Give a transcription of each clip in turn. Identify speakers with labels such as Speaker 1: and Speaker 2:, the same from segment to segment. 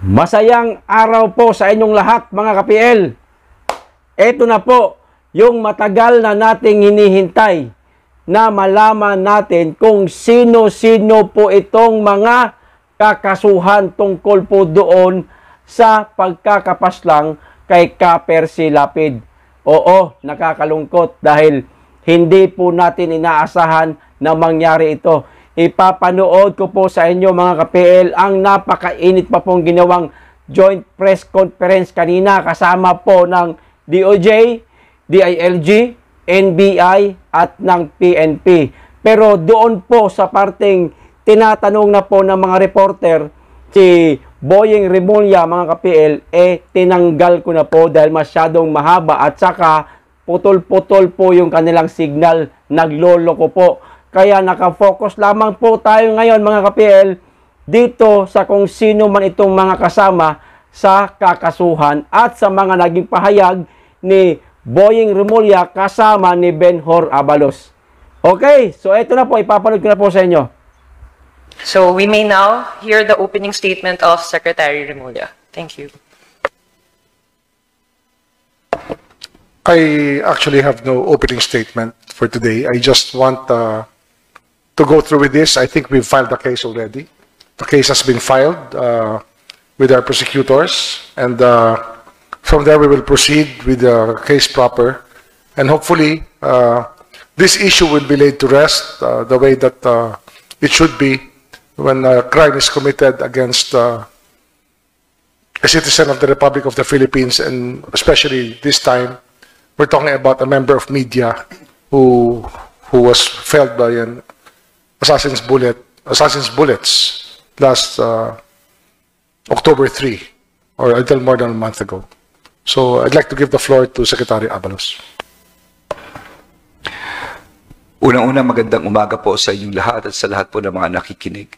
Speaker 1: Masayang araw po sa inyong lahat mga ka-PL. Ito na po yung matagal na nating hinihintay na malaman natin kung sino-sino po itong mga kakasuhan tungkol po doon sa pagkakapaslang kay Ka-Percy Lapid. Oo, nakakalungkot dahil hindi po natin inaasahan na mangyari ito. Ipapanood ko po sa inyo mga ka-PL ang napakainit pa pong ginawang joint press conference kanina kasama po ng DOJ, DILG, NBI at ng PNP. Pero doon po sa parteng tinatanong na po ng mga reporter si Boyeng Remulla mga ka-PL, tinanggal ko na po dahil masyadong mahaba at saka putol-putol po yung kanilang signal, nagloloko po. Kaya nakafocus lamang po tayo ngayon mga ka-PL dito sa kung sino man itong mga kasama sa kakasuhan at sa mga naging pahayag ni Boyeng Remulla kasama ni Benhur Abalos. Okay, so ito na po, ipapanood ko na po sa inyo.
Speaker 2: So we may now hear the opening statement of Secretary Remulla. Thank you.
Speaker 3: I actually have no opening statement for today. I just want to go through with this. I think we've filed the case already. The case has been filed with our prosecutors, and from there we will proceed with the case proper, and hopefully this issue will be laid to rest the way that it should be when a crime is committed against a citizen of the Republic of the Philippines, and especially this time we're talking about a member of media who was felled by an assassin's bullets last October 3, or until more than a month ago. So I'd like to give the floor to Secretary Abalos.
Speaker 4: Unang-una, magandang umaga po sa inyong lahat at sa lahat po ng mga nakikinig.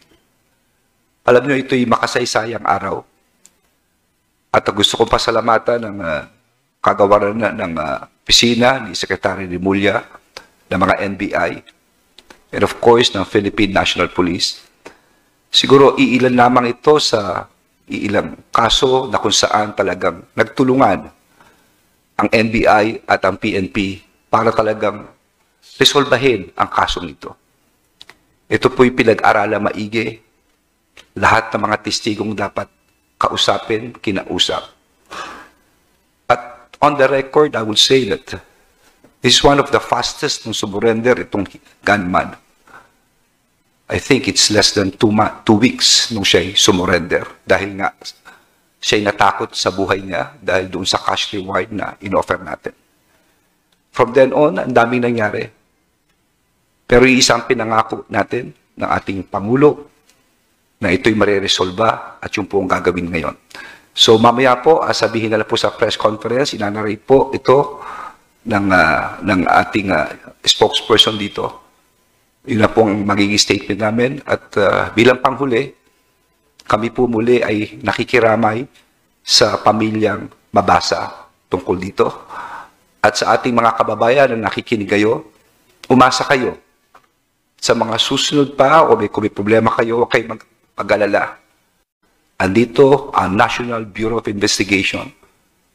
Speaker 4: Alam niyo, ito'y makasaysayang araw. At gusto kong pasalamatan ng kagawaran ng opisina ni Secretary Remulla, ng mga NBI, and of course, ng Philippine National Police. Siguro, iilan lamang ito sa iilang kaso na kung saan talagang nagtulungan ang NBI at ang PNP para talagang resolbahin ang kasong ito. Ito po'y pinag-aralan maigi. Lahat ng mga testigong dapat kausapin, kinausap. At on the record, I would say that this is one of the fastest nung surrender itong gunman. I think it's less than 2 weeks nung siya'y sumurrender dahil nga siya'y natakot sa buhay niya dahil doon sa cash reward na in-offer natin. From then on, ang daming nangyari. Pero isang pinangako natin ng ating Pangulo na ito'y mariresolba at yung po ang gagawin ngayon. So mamaya po, sabihin na lang po sa press conference, inanarate po ito ng ating spokesperson dito. Yun na po ang magiging statement namin. At bilang panghuli, kami po muli ay nakikiramay sa pamilyang mabasa tungkol dito. At sa ating mga kababayan na nakikinig kayo, umasa kayo sa mga susunod pa o kung may problema kayo, huwag kayo mag-alala. Andito ang National Bureau of Investigation,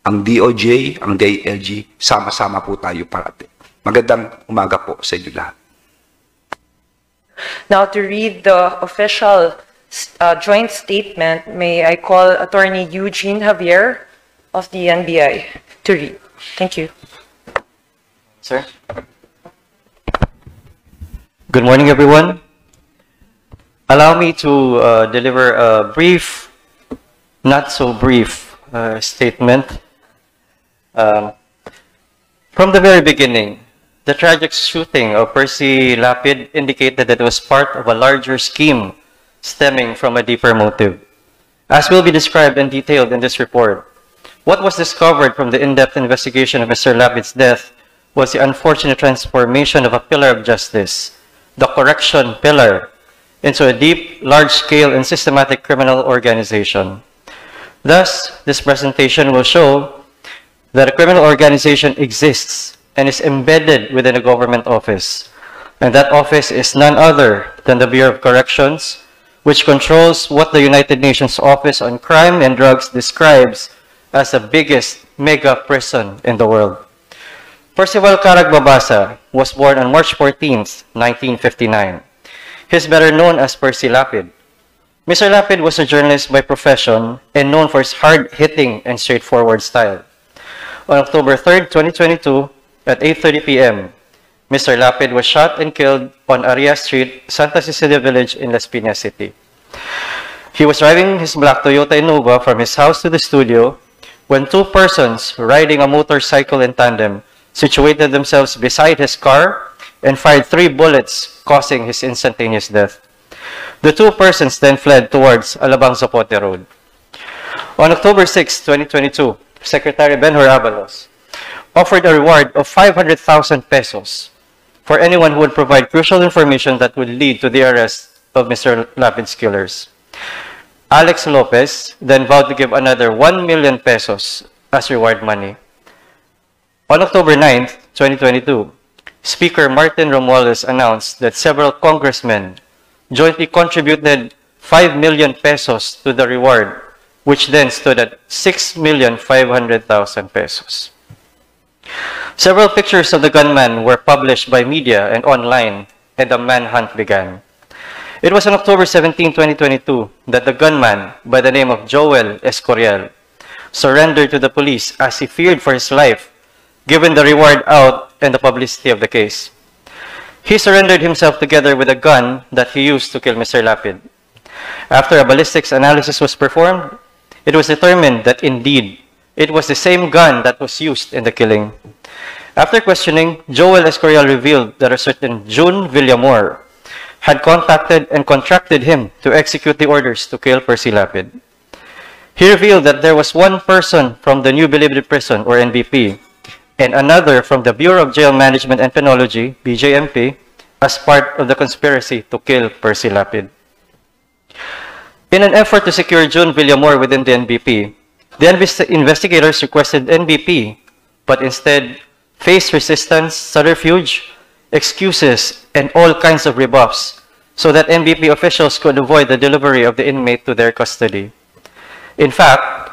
Speaker 4: ang DOJ, ang DILG, sama-sama po tayo parati. Magandang umaga po sa inyo lahat.
Speaker 2: Now to read the official joint statement, may I call Attorney Eugene Javier of the NBI to read. Thank you.
Speaker 5: Sir. Good morning, everyone. Allow me to deliver a brief, not so brief statement. From the very beginning, the tragic shooting of Percy Lapid indicated that it was part of a larger scheme stemming from a deeper motive. As will be described and detailed in this report, what was discovered from the in-depth investigation of Mr. Lapid's death was the unfortunate transformation of a pillar of justice, the correction pillar, into a deep, large-scale, and systematic criminal organization. Thus, this presentation will show that a criminal organization exists and is embedded within a government office. And that office is none other than the Bureau of Corrections, which controls what the United Nations Office on Crime and Drugs describes as the biggest mega prison in the world. Percival Caragbabasa was born on March 14, 1959. He is better known as Percy Lapid. Mr. Lapid was a journalist by profession and known for his hard-hitting and straightforward style. On October 3, 2022, at 8:30 p.m., Mr. Lapid was shot and killed on Aria Street, Santa Cecilia Village in Las Piñas City. He was driving his black Toyota Innova from his house to the studio when two persons riding a motorcycle in tandem situated themselves beside his car and fired 3 bullets, causing his instantaneous death. The two persons then fled towards Alabang Zapote Road. On October 6, 2022, Secretary Benhur Abalos offered a reward of 500,000 pesos for anyone who would provide crucial information that would lead to the arrest of Mr. Lapid's killers. Alex Lopez then vowed to give another 1 million pesos as reward money. On October 9, 2022, Speaker Martin Romualdez announced that several congressmen jointly contributed 5 million pesos to the reward, which then stood at 6,500,000 pesos. Several pictures of the gunman were published by media and online, and a manhunt began. It was on October 17, 2022, that the gunman, by the name of Joel Escorial, surrendered to the police as he feared for his life, given the reward out and the publicity of the case. He surrendered himself together with a gun that he used to kill Mr. Lapid. After a ballistics analysis was performed, it was determined that indeed it was the same gun that was used in the killing. After questioning, Joel Escorial revealed that a certain June Villamor had contacted and contracted him to execute the orders to kill Percy Lapid. He revealed that there was one person from the New Bilibid Prison, or NBP, and another from the Bureau of Jail Management and Penology, BJMP, as part of the conspiracy to kill Percy Lapid. In an effort to secure June Villamor within the NBP, the investigators requested NBP, but instead faced resistance, subterfuge, excuses, and all kinds of rebuffs, so that NBP officials could avoid the delivery of the inmate to their custody. In fact,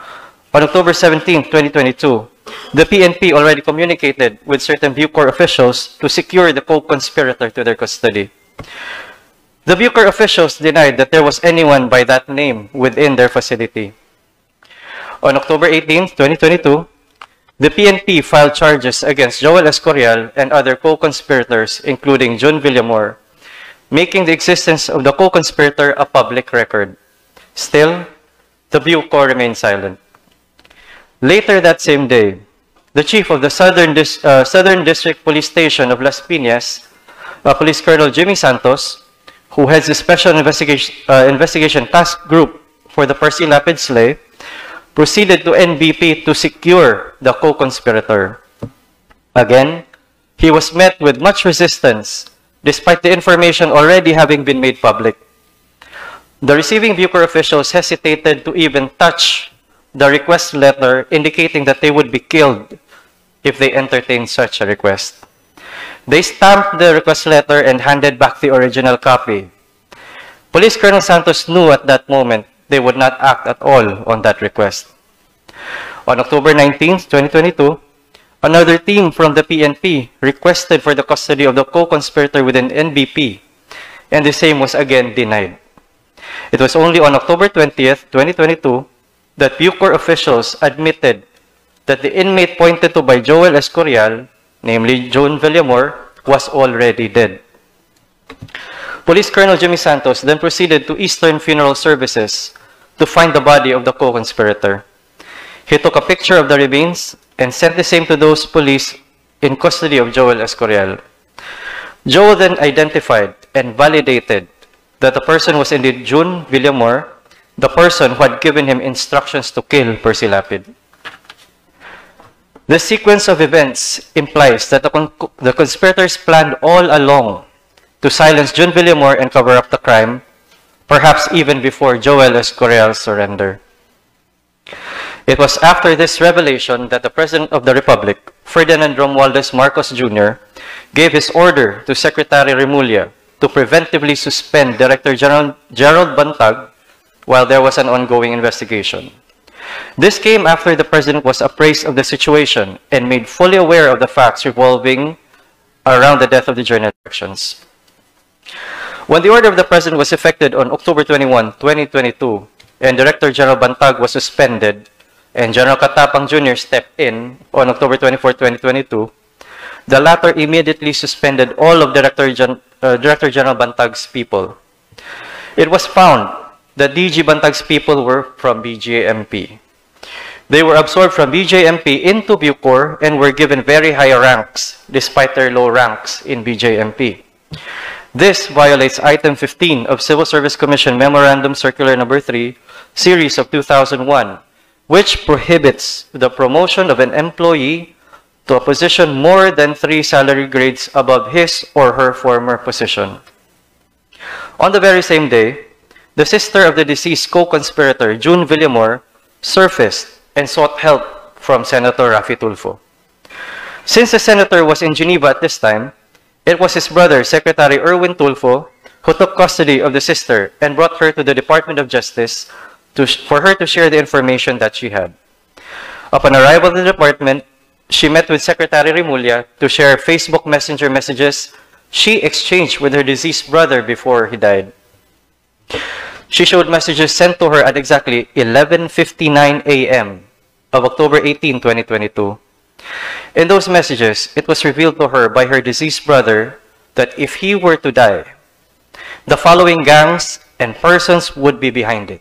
Speaker 5: on October 17, 2022, the PNP already communicated with certain Bucor officials to secure the co-conspirator to their custody. The Bucor officials denied that there was anyone by that name within their facility. On October 18, 2022, the PNP filed charges against Joel Escorial and other co-conspirators, including June Villamor, making the existence of the co-conspirator a public record. Still, the Bucor remained silent. Later that same day, the chief of the Southern District Police Station of Las Piñas, Police Colonel Jimmy Santos, who heads the Special Investigation Task Group for the Percy Lapid slay, proceeded to NBP to secure the co-conspirator. Again, he was met with much resistance, despite the information already having been made public. The receiving Bucor officials hesitated to even touch the request letter, indicating that they would be killed if they entertained such a request. They stamped the request letter and handed back the original copy. Police Colonel Santos knew at that moment they would not act at all on that request. On October 19, 2022, another team from the PNP requested for the custody of the co-conspirator within NBP, and the same was again denied. It was only on October 20th, 2022, that Bucor officials admitted that the inmate pointed to by Joel Escorial, namely June Villamor, was already dead. Police Colonel Jimmy Santos then proceeded to Eastern Funeral Services to find the body of the co-conspirator. He took a picture of the remains and sent the same to those police in custody of Joel Escorial. Joel then identified and validated that the person was indeed June Villamor, the person who had given him instructions to kill Percy Lapid. The sequence of events implies that the conspirators planned all along to silence June Villamor and cover up the crime, perhaps even before Joel Escorial's surrender. It was after this revelation that the President of the Republic, Ferdinand Romualdez Marcos Jr., gave his order to Secretary Remulla to preventively suspend Director General Gerald Bantag while there was an ongoing investigation. This came after the President was appraised of the situation and made fully aware of the facts revolving around the death of the joint elections. When the order of the President was effected on October 21, 2022, and Director General Bantag was suspended, and General Katapang Jr. stepped in on October 24, 2022, the latter immediately suspended all of Director General Bantag's people. It was found that DG Bantag's people were from BJMP. They were absorbed from BJMP into Bucor and were given very high ranks despite their low ranks in BJMP. This violates Item 15 of Civil Service Commission Memorandum Circular Number 3, Series of 2001, which prohibits the promotion of an employee to a position more than 3 salary grades above his or her former position. On the very same day, the sister of the deceased co-conspirator, June Villamor, surfaced and sought help from Senator Raffy Tulfo. Since the senator was in Geneva at this time, it was his brother, Secretary Erwin Tulfo, who took custody of the sister and brought her to the Department of Justice for her to share the information that she had. Upon arrival at the department, she met with Secretary Remulla to share Facebook Messenger messages she exchanged with her deceased brother before he died. She showed messages sent to her at exactly 11:59 a.m. of October 18, 2022. In those messages, it was revealed to her by her deceased brother that if he were to die, the following gangs and persons would be behind it: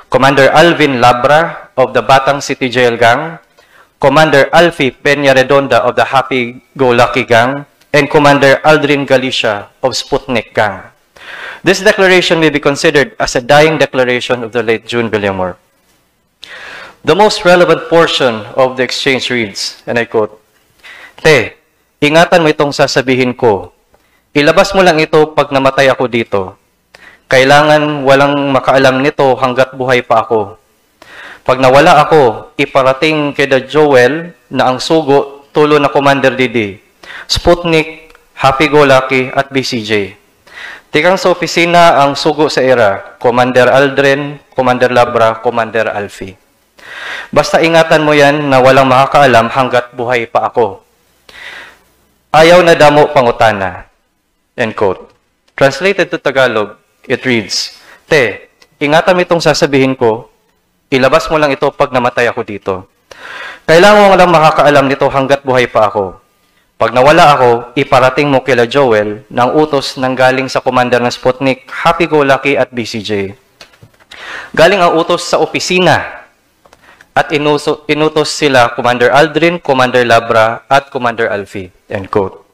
Speaker 5: Commander Alvin Labra of the Batang City Jail Gang, Commander Alfie Peña Redonda of the Happy Go Lucky Gang, and Commander Aldrin Galicia of Sputnik Gang. This declaration may be considered as a dying declaration of the late June Villamor. The most relevant portion of the exchange reads, and I quote, "Te, ingatan mo itong sasabihin ko. Ilabas mo lang ito pag namatay ako dito. Kailangan walang makaalam nito hanggat buhay pa ako. Pag nawala ako, iparating kay Joel na ang sugo tulo na Commander Didi, Sputnik, Happy Go Lucky at BCJ. Tikang sa opisina ang sugo sa era, Commander Aldrin, Commander Labra, Commander Alfie. Basta ingatan mo yan na walang makakaalam hanggat buhay pa ako. Ayaw na damo pangutana." End quote. Translated to Tagalog, it reads, "Te, ingatan mo itong sasabihin ko, ilabas mo lang ito pag namatay ako dito. Kailangan mo lang makakaalam nito hanggat buhay pa ako. Pag nawala ako, iparating mo kila Joel ng utos nang galing sa commander ng Sputnik, Happy Go Lucky at BCJ. Galing ang utos sa opisina at inutos sila Commander Aldrin, Commander Labra at Commander Alfie." End quote.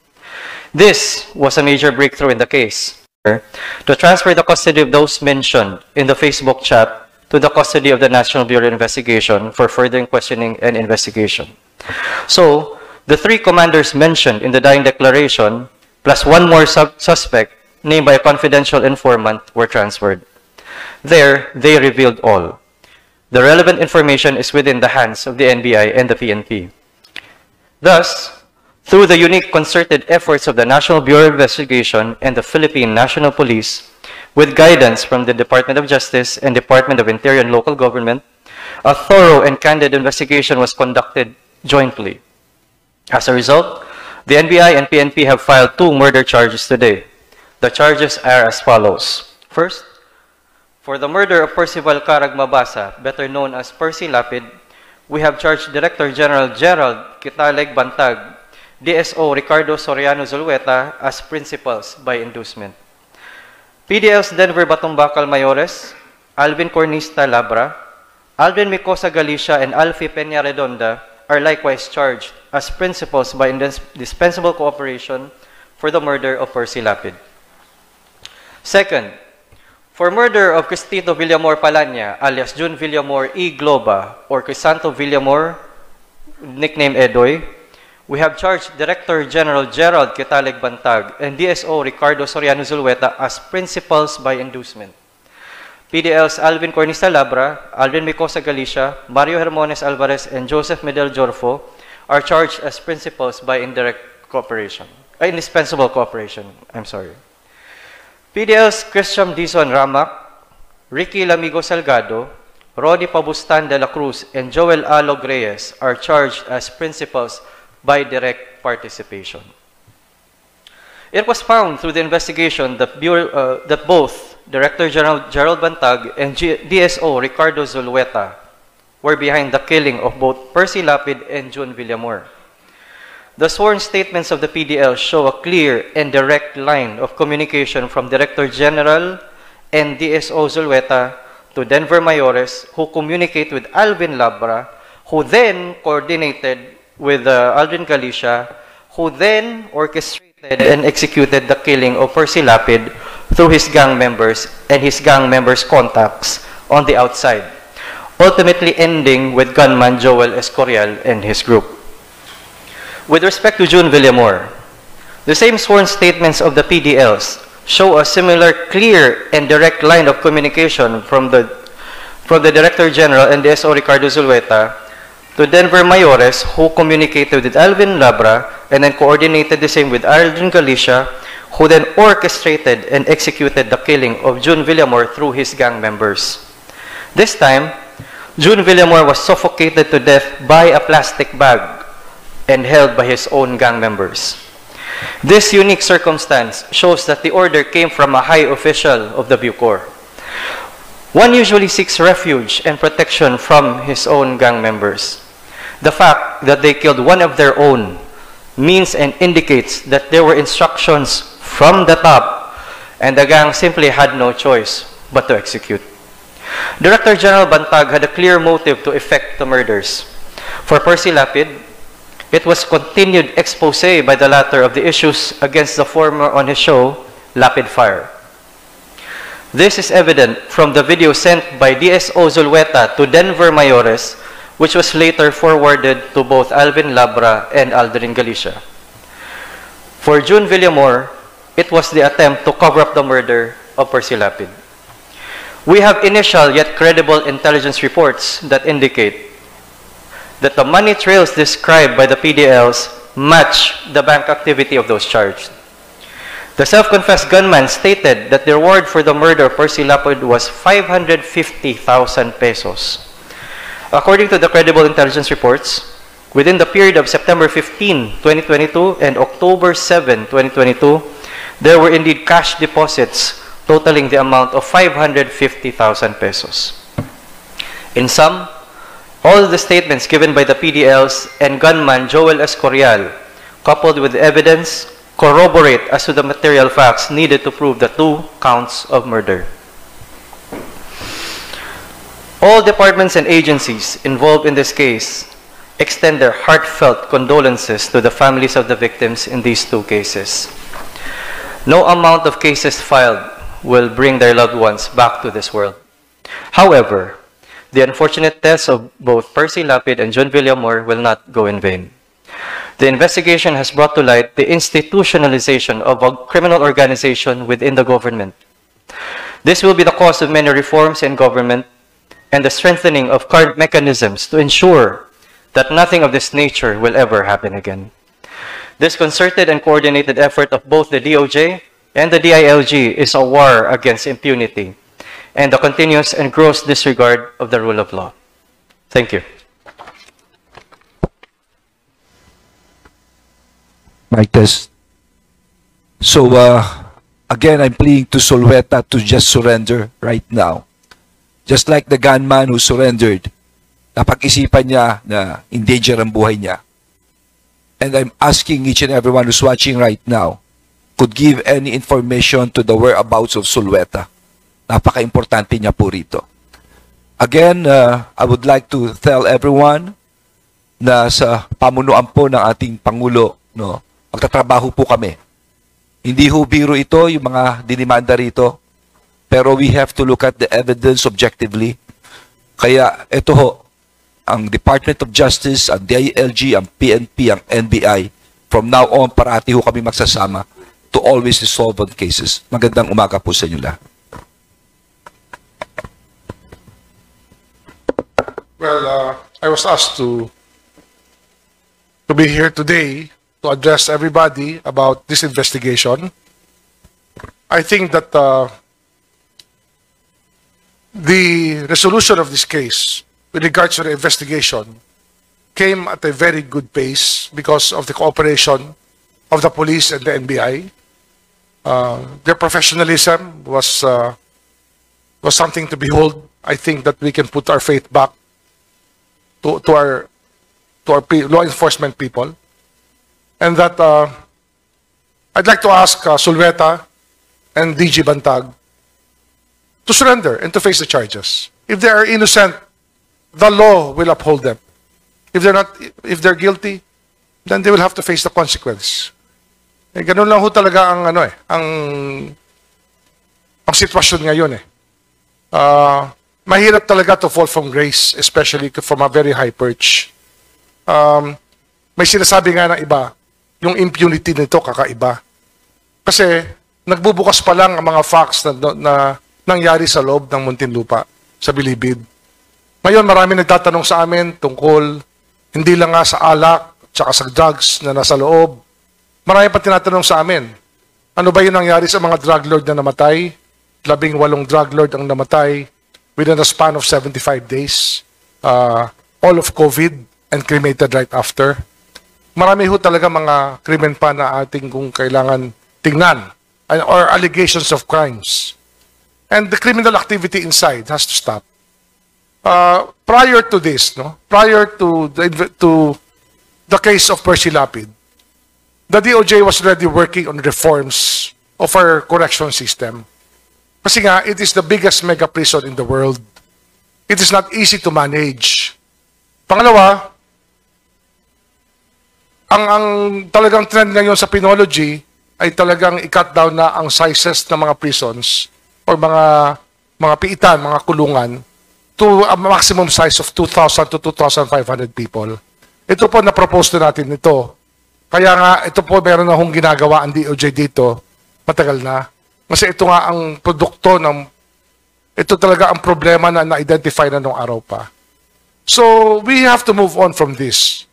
Speaker 5: This was a major breakthrough in the case, to transfer the custody of those mentioned in the Facebook chat to the custody of the National Bureau of Investigation for further questioning and investigation. So, the 3 commanders mentioned in the dying declaration, plus 1 more suspect named by a confidential informant, were transferred. There, they revealed all. The relevant information is within the hands of the NBI and the PNP. Thus, through the unique concerted efforts of the National Bureau of Investigation and the Philippine National Police, with guidance from the Department of Justice and Department of Interior and Local Government, a thorough and candid investigation was conducted jointly. As a result, the NBI and PNP have filed 2 murder charges today. The charges are as follows. First, for the murder of Percival Carag Mabasa, better known as Percy Lapid, we have charged Director General Gerald Kitaleg Bantag, DSO Ricardo Soriano Zulueta as principals by inducement. PDL's Denver Batumbakal Mayores, Alvin Cornista Labra, Alvin Micosa Galicia, and Alfie Peña Redonda are likewise charged as principals by indispensable cooperation for the murder of Percy Lapid. Second, for murder of Cristito Villamor Palanya, alias June Villamor E. Globa, or Crisanto Villamor, nickname Edoy, we have charged Director General Gerald Kitaleg Bantag and DSO Ricardo Soriano Zulueta as principals by inducement. PDL's Alvin Cornista Labra, Alvin Micosa Galicia, Mario Hermones Alvarez, and Joseph Medel Jorfo are charged as principals by indispensable cooperation. PDL's Christian Dizon Ramac, Ricky Lamigo Salgado, Rodi Pabustan de la Cruz, and Joel Alog Reyes are charged as principals by direct participation. It was found through the investigation that, that both Director General Gerald Bantag and DSO Ricardo Zulueta were behind the killing of both Percy Lapid and June Villamor. The sworn statements of the PDL show a clear and direct line of communication from Director General and DSO Zulueta to Denver Mayores, who communicate with Alvin Labra, who then coordinated with Aldrin Galicia, who then orchestrated and executed the killing of Percy Lapid through his gang members and his gang members' contacts on the outside, ultimately ending with gunman Joel Escorial and his group. With respect to June Villamor, the same sworn statements of the PDLs show a similar clear and direct line of communication from the Director General and DSO Ricardo Zulueta to Denver Mayores, who communicated with Alvin Labra and then coordinated the same with Aldrin Galicia, who then orchestrated and executed the killing of June Villamor through his gang members. This time, June Villamor was suffocated to death by a plastic bag and held by his own gang members. This unique circumstance shows that the order came from a high official of the Bucor. One usually seeks refuge and protection from his own gang members. The fact that they killed one of their own means and indicates that there were instructions from the top and the gang simply had no choice but to execute. Director General Bantag had a clear motive to effect the murders. For Percy Lapid, it was continued expose by the latter of the issues against the former on his show, Lapid Fire. This is evident from the video sent by DSO Zulueta to Denver Mayores, which was later forwarded to both Alvin Labra and Aldrin Galicia. For June Villamor, it was the attempt to cover up the murder of Percy Lapid. We have initial yet credible intelligence reports that indicate that the money trails described by the PDLs match the bank activity of those charged. The self-confessed gunman stated that the reward for the murder of Percy Lapid was 550,000 pesos. According to the credible intelligence reports, within the period of September 15, 2022 and October 7, 2022, there were indeed cash deposits totaling the amount of 550,000 pesos. In sum, all the statements given by the PDLs and gunman Joel Escorial, coupled with evidence, corroborate as to the material facts needed to prove the 2 counts of murder. All departments and agencies involved in this case extend their heartfelt condolences to the families of the victims in these 2 cases. No amount of cases filed will bring their loved ones back to this world. However, the unfortunate deaths of both Percy Lapid and June Villamor will not go in vain. The investigation has brought to light the institutionalization of a criminal organization within the government. This will be the cause of many reforms in government and the strengthening of current mechanisms to ensure that nothing of this nature will ever happen again. This concerted and coordinated effort of both the DOJ and the DILG is a war against impunity and the continuous and gross disregard of the rule of law. Thank you.
Speaker 6: Mic test. So, again, I'm pleading to Zulueta to just surrender right now. Just like the gunman who surrendered, napag-isipan niya na in danger ang buhay niya. And I'm asking each and everyone who's watching right now, could give any information to the whereabouts of Zulueta. Napaka-importante niya po rito. Again, I would like to tell everyone na sa pamunuan po ng ating Pangulo, no, magtatrabaho po kami. Hindi ho biro ito, yung mga dinimanda rito. Pero we have to look at the evidence objectively. Kaya ito ho, ang Department of Justice, ang DILG, ang PNP, ang NBI, from now on, parati ho kami magsasama to always resolve on cases. Magandang umaga po sa inyo lahat.
Speaker 3: Well, I was asked to be here today to address everybody about this investigation. I think that the resolution of this case with regards to the investigation came at a very good pace because of the cooperation of the police and the NBI. Their professionalism was something to behold. I think that we can put our faith back to our law enforcement people, and that I'd like to ask Sulweta and DG Bantag to surrender and to face the charges. If they are innocent, the law will uphold them. If they're guilty, then they will have to face the consequence. Eh, ganun lang ho talaga ang ang sitwasyon ngayon eh. Mahirap talaga to fall from grace, especially from a very high perch. May sinasabi nga ng iba, yung impunity nito kakaiba. Kasi nagbubukas pa lang ang mga facts na nangyari sa loob ng Muntinlupa, sa Bilibid. Ngayon marami nagtatanong sa amin tungkol hindi lang nga sa alak, tsaka sa drugs na nasa loob. Marami pa tinatanong sa amin, ano ba yung nangyari sa mga drug lord na namatay? 18 drug lord ang namatay within a span of 75 days. All of COVID and cremated right after. Marami ho talaga mga krimen pa na ating kung kailangan tingnan or allegations of crimes. And the criminal activity inside has to stop. Prior to this, prior to the case of Percy Lapid, the DOJ was already working on reforms of our correction system. Kasi nga, it is the biggest mega prison in the world. It is not easy to manage. Pangalawa, ang talagang trend ngayon sa penology ay talagang i-cut down na ang sizes ng mga prisons or mga piitan, mga kulungan to a maximum size of 2,000 to 2,500 people. Ito po na-propose na natin ito. Kaya nga, ito po meron na hong ginagawa ang DOJ dito. Matagal na. Kasi ito nga ang produkto ng, ito talaga ang problema na na-identify na nung araw pa. So, we have to move on from this.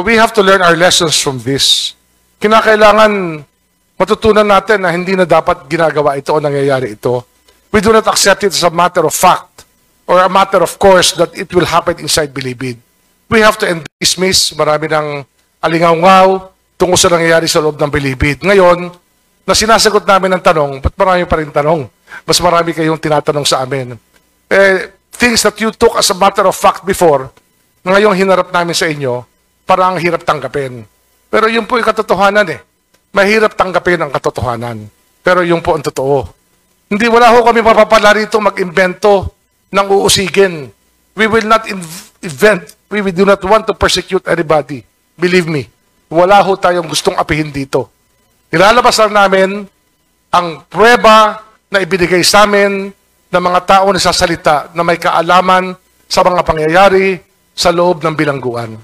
Speaker 3: We have to learn our lessons from this. Kinakailangan matutunan natin na hindi na dapat ginagawa ito o nangyayari ito. We do not accept it as a matter of fact or a matter of course that it will happen inside Bilibid. We have to dismiss marami ng alingaw-ngaw tungkol sa nangyayari sa loob ng Bilibid. Ngayon, na sinasagot namin ng tanong, ba't marami pa rin tanong? Mas marami kayong tinatanong sa amin. Things that you took as a matter of fact before, na ngayong hinarap namin sa inyo, parang hirap tanggapin. Pero yun po yung katotohanan eh. Mahirap tanggapin ang katotohanan. Pero yun po ang totoo. Hindi, wala ho kami mapapala rito mag-invento ng uusigin. We will not invent. We do not want to persecute anybody. Believe me. Wala ho tayong gustong apihin dito. Nilalabas lang namin ang pruweba na ibinigay sa amin ng mga tao na sasalita na may kaalaman sa mga pangyayari sa loob ng bilangguan.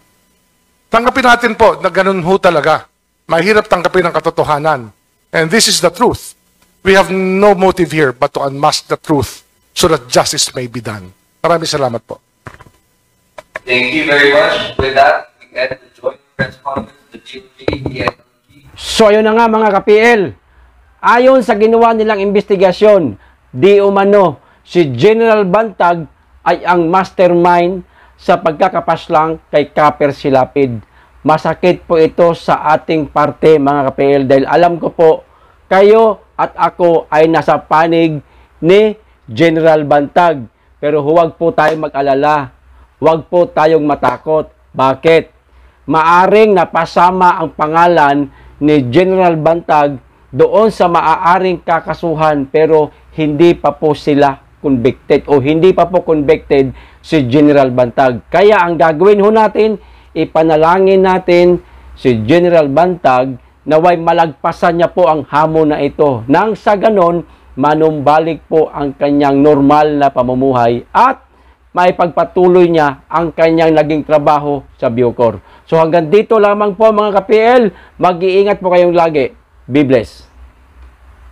Speaker 3: Tanggapin natin po na ganun ho talaga. Mahirap tanggapin ang katotohanan. And this is the truth. We have no motive here but to unmask the truth so that justice may be done. Maraming salamat po.
Speaker 7: Thank you very much. With that, we end the joint press conference of the DOJ.
Speaker 1: So ayun na nga mga ka-PL. Ayon sa ginawa nilang investigasyon, di umano si General Bantag ay ang mastermind sa pagkakapaslang kay Kaper Silapid. Masakit po ito sa ating parte mga ka-PL dahil alam ko po kayo at ako ay nasa panig ni General Bantag. Pero huwag po tayong mag-alala. Huwag po tayong matakot. Bakit? Maaring napasama ang pangalan ni General Bantag doon sa maaaring kakasuhan pero hindi pa po sila convicted o hindi pa po convicted si General Bantag. Kaya ang gagawin ho natin, ipanalangin natin si General Bantag naway malagpasan niya po ang hamon na ito. Nang sa ganon, manumbalik po ang kanyang normal na pamumuhay at maipagpatuloy niya ang kanyang naging trabaho sa Bucor. So hanggang dito lamang po mga ka-PL, mag-iingat po kayong lagi. Be blessed.